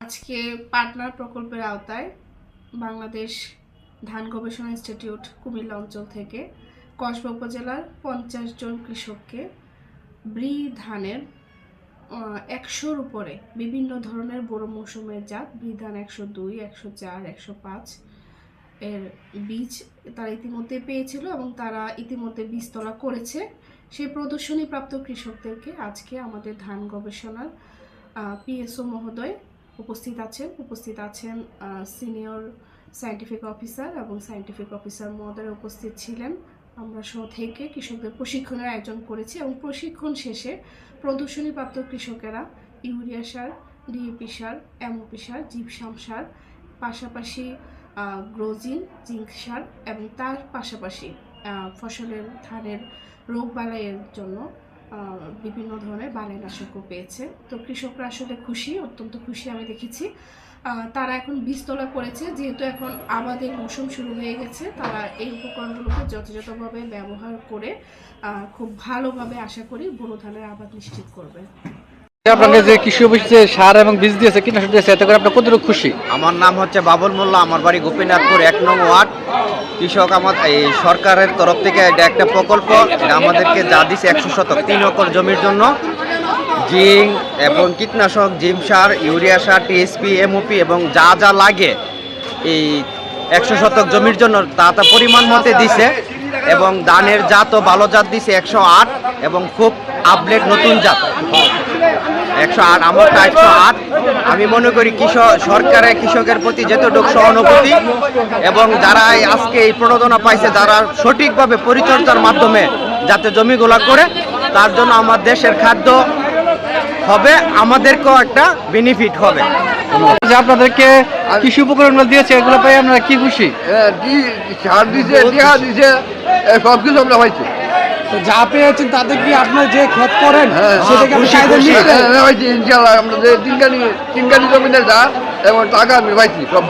আজকে পার্টনার প্রকল্পের আওতায় বাংলাদেশ ধান গবেষণা ইনস্টিটিউট কুমিল্লা অঞ্চল থেকে কসবা উপজেলার 50 জন কৃষককে ব্রি ধানের 100-র উপরে বিভিন্ন ধরনের বড় মৌসুমের জাত ব্রি ধান 102, 104, 105 এর বীজ তারা ইতিমধ্যে পেয়েছিল এবং তারা ইতিমধ্যে বীজতলা করেছে। সেই প্রদর্শনীপ্রাপ্ত কৃষকদেরকে আজকে আমাদের ধান গবেষণার পিএসও মহোদয় উপস্থিত আছেন সিনিয়র সায়েন্টিফিক অফিসার এবং সায়েন্টিফিক অফিসার মহোদয় উপস্থিত ছিলেন। আমরা থেকে কৃষকদের প্রশিক্ষণের আয়োজন করেছি এবং প্রশিক্ষণ শেষে প্রদর্শনীপ্রাপ্ত কৃষকেরা ইউরিয়া সার, ডিএপি সার, এমওপি সার, জিপসাম সার, পাশাপাশি গ্রোজিন, জিঙ্ক সার এবং তার পাশাপাশি ফসলের ধানের রোগ বালাইয়ের জন্য বিভিন্ন ধরনের বালাইনাশকও পেয়েছে। তো কৃষকরা আসলে অত্যন্ত খুশি আমি দেখেছি। তারা এখন বীজতলা করেছে, যেহেতু এখন আবাদের মৌসুম শুরু হয়ে গেছে, তারা এই উপকরণগুলোকে যথাযথভাবে ব্যবহার করে খুব ভালোভাবে আশা করি বোরো ধানের আবাদ নিশ্চিত করবে। আপনাকে যে কৃষি অফিসে সার এবং বীজ দিয়েছে, কীটনাশক দিয়েছে, এতে করে আপনার কতটুকু খুশি? আমার নাম হচ্ছে বাবুল মোল্লা, আমার বাড়ি গোপীনাথপুর 1 নং ওয়ার্ড। কৃষক এই সরকারের তরফ থেকে এটা একটা প্রকল্প, এটা আমাদেরকে যা দিচ্ছে 100 শতক 3 একর জমির জন্য জিঙ্ক এবং কীটনাশক, জিম সার, ইউরিয়া সার, টিএসপি, এমওপি এবং যা যা লাগে এই 100 শতক জমির জন্য তা পরিমাণ মতে দিছে। এবং ধানের জাতও ভালো জাত দিছে 108 এবং খুব আপডেট নতুন জাত 108, আমারটা 108। আমি মনে করি সরকারের কৃষকের প্রতি যতটুকু সহানুভূতি এবং যারা আজকে এই প্রণোদনা পাইছে, যারা সঠিকভাবে পরিচর্যার মাধ্যমে যাতে জমিগুলা করে, তার জন্য আমার দেশের খাদ্য হবে, আমাদেরকেও একটা বেনিফিট হবে। আপনাদেরকে কৃষি উপকরণগুলো দিয়েছে, এগুলো পেয়ে আপনারা কি খুশি? সার দিছে, টিয়া দিছে, সব কিছু আমরা পাইছি। যা পেয়েছেন তাতে কি আপনার যে ক্ষেত করেন ইনশাল্লাহ আমরা যে তিনকানি জমিনের যা এবং টাকা আমি পাইছি সব।